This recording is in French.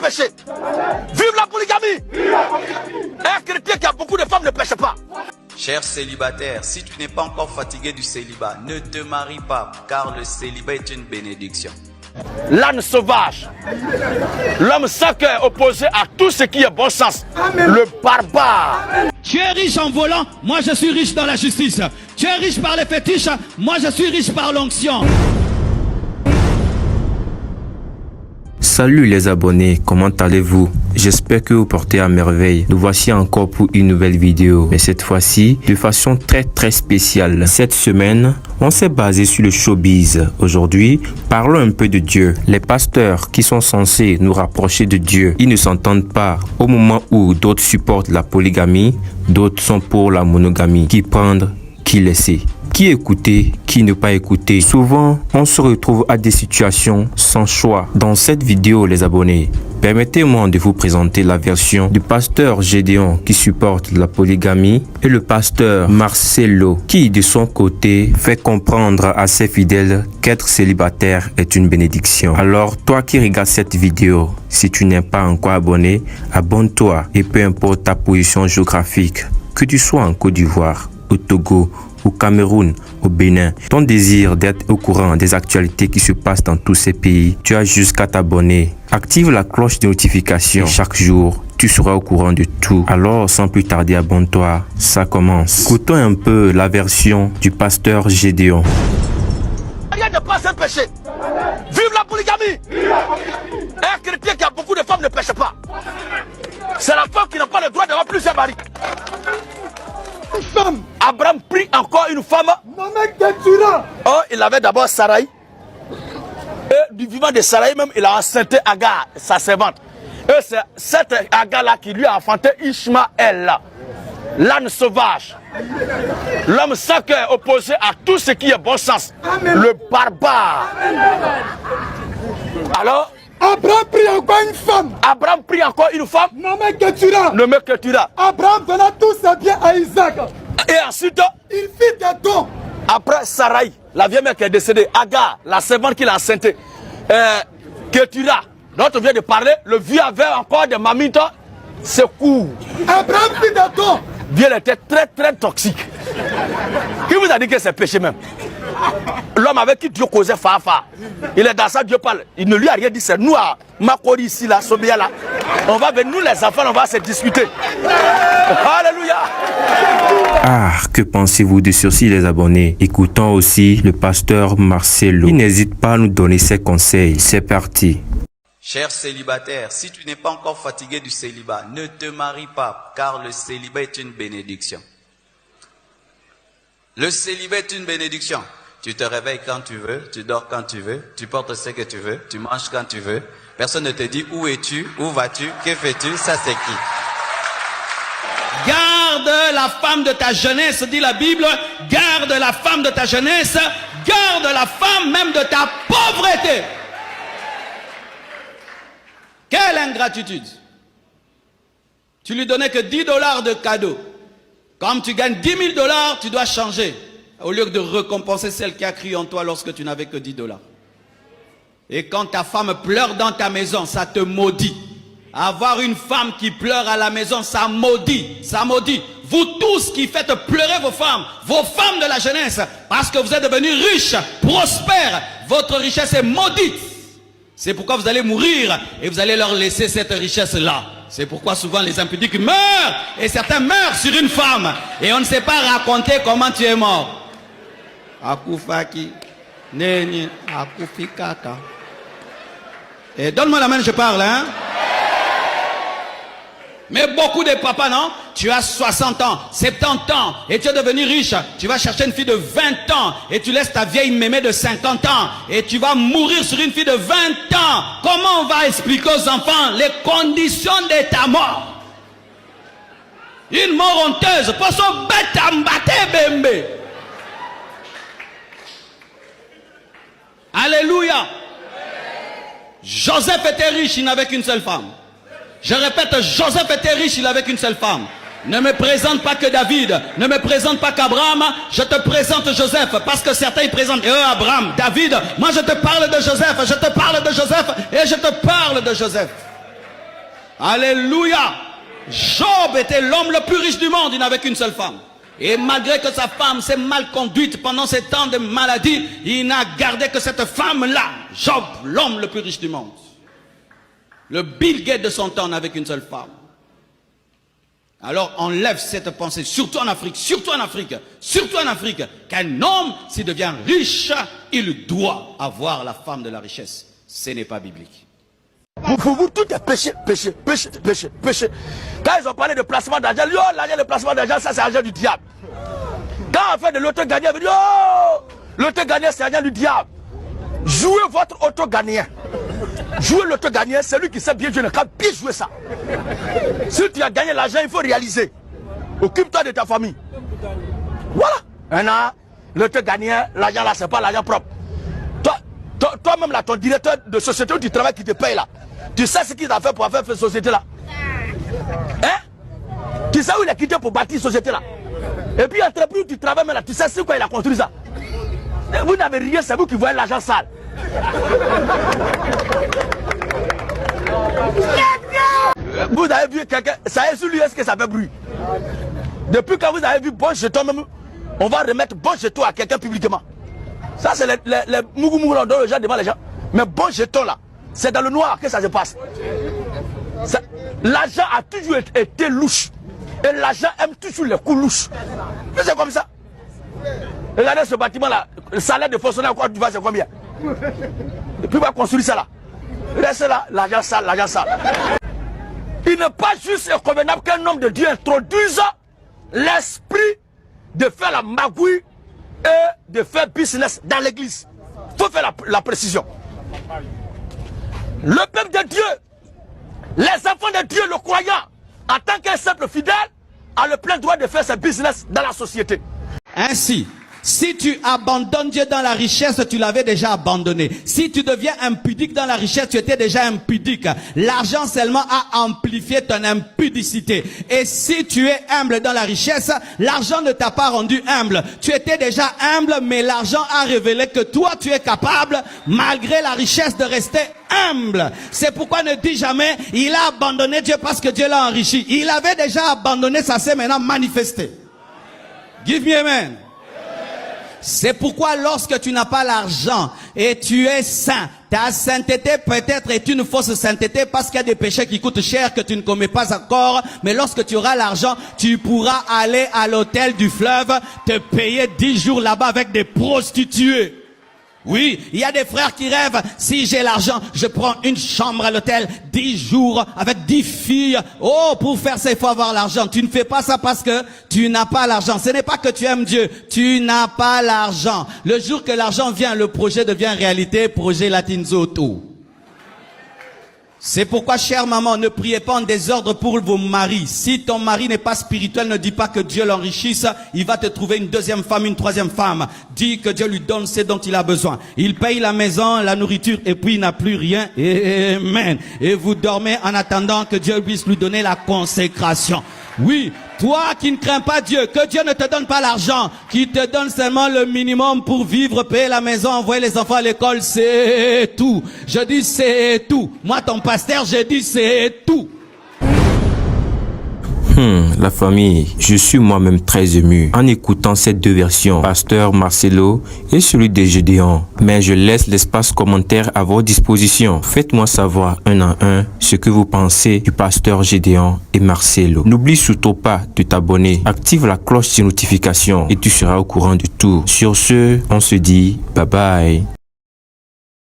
péché. Vive la polygamie. Un chrétien qui a beaucoup de femmes ne pêche pas. Cher célibataire, si tu n'es pas encore fatigué du célibat, ne te marie pas, car le célibat est une bénédiction. L'âne sauvage, l'homme sans cœur opposé à tout ce qui est bon sens. Amen. Le barbare. Tu es riche en volant, moi je suis riche dans la justice. Tu es riche par les fétiches, moi je suis riche par l'onction. Salut les abonnés, comment allez-vous? J'espère que vous portez à merveille. Nous voici encore pour une nouvelle vidéo, mais cette fois-ci de façon très spéciale. Cette semaine, on s'est basé sur le showbiz. Aujourd'hui, parlons un peu de Dieu. Les pasteurs qui sont censés nous rapprocher de Dieu, ils ne s'entendent pas. Au moment où d'autres supportent la polygamie, d'autres sont pour la monogamie. Qui prendre, qui laisser? Qui écouter, qui ne pas écouter? Souvent, on se retrouve à des situations sans choix. Dans cette vidéo, les abonnés, permettez-moi de vous présenter la version du pasteur Gédéon qui supporte la polygamie et le pasteur Marcelo qui, de son côté, fait comprendre à ses fidèles qu'être célibataire est une bénédiction. Alors, toi qui regardes cette vidéo, si tu n'es pas encore abonné, abonne-toi et peu importe ta position géographique, que tu sois en Côte d'Ivoire, au Togo, au Cameroun, au Bénin, ton désir d'être au courant des actualités qui se passent dans tous ces pays, tu as jusqu'à t'abonner. Active la cloche de notification. Chaque jour, tu seras au courant de tout. Alors, sans plus tarder, abonne-toi. Ça commence. Écoutons un peu la version du pasteur Gédéon. Rien ne passe un péché. Vive la polygamie. Un chrétien qui a beaucoup de femmes ne pêche pas. C'est la femme qui n'a pas le droit d'avoir plusieurs maris. Femme. Abraham prit encore une femme. Oh, il avait d'abord Sarai. Et du vivant de Sarai même, il a enceinté Agar, sa servante. Et c'est cette Agar-là qui lui a enfanté Ishmaël, l'âne sauvage. L'homme sans cœur opposé à tout ce qui est bon sens. Amen. Le barbare. Alors, Abraham prit encore une femme. Abraham prit encore une femme. Nommée Ketura. Nommée Ketura. Abraham donna tous ses biens à Isaac. Et ensuite, il fit des dons. Après Sarai, la vieille mère qui est décédée, Agar, la servante qu'il a enceinte, Ketura, dont on vient de parler, le vieux avait encore des mamites, c'est court. Abraham fit des dons. Dieu était très toxique. Qui vous a dit que c'est péché même? L'homme avec qui Dieu causait Fafa, il est dans ça, Dieu parle. Il ne lui a rien dit, c'est nous à Makori ici, là, Sobia là. On va venir, nous les enfants, on va se discuter. Alléluia. Ah, que pensez-vous de ceci les abonnés? Écoutons aussi le pasteur Marcelo. Il n'hésite pas à nous donner ses conseils. C'est parti. Cher célibataire, si tu n'es pas encore fatigué du célibat, ne te marie pas, car le célibat est une bénédiction. Le célibat est une bénédiction. Tu te réveilles quand tu veux, tu dors quand tu veux, tu portes ce que tu veux, tu manges quand tu veux. Personne ne te dit où es-tu, où vas-tu, que fais-tu, ça c'est qui? Garde la femme de ta jeunesse, dit la Bible. Garde la femme de ta jeunesse. Garde la femme même de ta pauvreté. Quelle ingratitude. Tu lui donnais que 10 $ de cadeau. Comme tu gagnes 10 000 $, tu dois changer. Au lieu de récompenser celle qui a cru en toi lorsque tu n'avais que 10 $. Et quand ta femme pleure dans ta maison, ça te maudit. Avoir une femme qui pleure à la maison, ça maudit. Ça maudit. Vous tous qui faites pleurer vos femmes de la jeunesse, parce que vous êtes devenus riches, prospères, votre richesse est maudite. C'est pourquoi vous allez mourir et vous allez leur laisser cette richesse-là. C'est pourquoi souvent les impudiques meurent et certains meurent sur une femme. Et on ne sait pas raconter comment tu es mort. Akufaki, Neni, Akufikaka. Et donne-moi la main, je parle, hein. Mais beaucoup de papas, non? Tu as 60 ans, 70 ans, et tu es devenu riche. Tu vas chercher une fille de 20 ans, et tu laisses ta vieille mémé de 50 ans, et tu vas mourir sur une fille de 20 ans. Comment on va expliquer aux enfants les conditions de ta mort? Une mort honteuse, pour son bête à mbaté bembe. Alléluia. Joseph était riche, il n'avait qu'une seule femme. Je répète, Joseph était riche, il avait qu'une seule femme. Ne me présente pas que David, ne me présente pas qu'Abraham, je te présente Joseph, parce que certains ils présentent Abraham, David, moi je te parle de Joseph, je te parle de Joseph, et je te parle de Joseph. Alléluia. Job était l'homme le plus riche du monde, il n'avait qu'une seule femme. Et malgré que sa femme s'est mal conduite pendant ces temps de maladie, il n'a gardé que cette femme-là. Job, l'homme le plus riche du monde. Le Bill Gates de son temps n'avait qu'une seule femme. Alors enlève cette pensée, surtout en Afrique, qu'un homme, s'il devient riche, il doit avoir la femme de la richesse. Ce n'est pas biblique. Pour vous, tout est péché, péché, péché, péché, péché. Quand ils ont parlé de placement d'argent, l'argent de placement d'argent, ça c'est l'argent du diable. Quand on fait de l'auto-gagnant, on dit, oh, l'auto-gagnant c'est l'argent du diable. Jouez votre auto-gagnant. Jouez l'auto-gagnant, c'est lui qui sait bien jouer, il a bien jouer ça. Si tu as gagné l'argent, il faut réaliser. Occupe-toi de ta famille. Voilà. Maintenant, l'auto-gagnant, l'argent là, c'est pas l'argent propre. Toi-même là, ton directeur de société où tu travailles qui te paye là, tu sais ce qu'il a fait pour faire cette société là? Hein? Tu sais où il a quitté pour bâtir cette société là? Et puis entreprise où tu travailles là, tu sais c'est quoi il a construit ça? Et vous n'avez rien, c'est vous qui voyez l'argent sale. Vous avez vu quelqu'un, ça est sur lui, est-ce que ça fait bruit? Depuis que vous avez vu bon jeton même, on va remettre bon jeton à quelqu'un publiquement. Ça, c'est les mougou dont les gens devant les gens. Mais bon jeton là, c'est dans le noir que ça se passe. L'argent a toujours été louche. Et l'argent aime toujours les coups louches. C'est comme ça. Regardez ce bâtiment là, le salaire de fonctionnaire, quoi, tu vois, c'est combien? Et puis on va construire ça là. Reste là, l'argent sale, l'argent sale. Il n'est pas juste et convenable qu'un homme de Dieu introduise l'esprit de faire la magouille et de faire business dans l'église. Il faut faire la précision. Le peuple de Dieu, les enfants de Dieu, le croyant, en tant qu'un simple fidèle, a le plein droit de faire ses business dans la société. Ainsi, si tu abandonnes Dieu dans la richesse, tu l'avais déjà abandonné. Si tu deviens impudique dans la richesse, tu étais déjà impudique. L'argent seulement a amplifié ton impudicité. Et si tu es humble dans la richesse, l'argent ne t'a pas rendu humble. Tu étais déjà humble, mais l'argent a révélé que toi, tu es capable, malgré la richesse, de rester humble. C'est pourquoi ne dis jamais, il a abandonné Dieu parce que Dieu l'a enrichi. Il avait déjà abandonné, ça s'est maintenant manifesté. Give me amen. C'est pourquoi lorsque tu n'as pas l'argent et tu es saint, ta sainteté peut-être est une fausse sainteté parce qu'il y a des péchés qui coûtent cher que tu ne commets pas encore. Mais lorsque tu auras l'argent, tu pourras aller à l'hôtel du fleuve, te payer 10 jours là-bas avec des prostituées. Oui, il y a des frères qui rêvent, si j'ai l'argent, je prends une chambre à l'hôtel, 10 jours avec 10 filles. Oh, pour faire ça, il faut avoir l'argent. Tu ne fais pas ça parce que tu n'as pas l'argent. Ce n'est pas que tu aimes Dieu, tu n'as pas l'argent. Le jour que l'argent vient, le projet devient réalité, projet Latinzo tout. C'est pourquoi, chère maman, ne priez pas en désordre pour vos maris. Si ton mari n'est pas spirituel, ne dis pas que Dieu l'enrichisse. Il va te trouver une deuxième femme, une troisième femme. Dis que Dieu lui donne ce dont il a besoin. Il paye la maison, la nourriture, et puis il n'a plus rien. Amen. Et vous dormez en attendant que Dieu puisse lui donner la consécration. Oui, toi qui ne crains pas Dieu, que Dieu ne te donne pas l'argent, qui te donne seulement le minimum pour vivre, payer la maison, envoyer les enfants à l'école, c'est tout. Je dis c'est tout. Moi, ton pasteur, je dis c'est tout. La famille, je suis moi-même très ému en écoutant ces deux versions, Pasteur Marcelo et celui de Gédéon. Mais je laisse l'espace commentaire à votre disposition. Faites-moi savoir un à un ce que vous pensez du Pasteur Gédéon et Marcelo. N'oublie surtout pas de t'abonner, active la cloche de notification et tu seras au courant de tout. Sur ce, on se dit bye bye.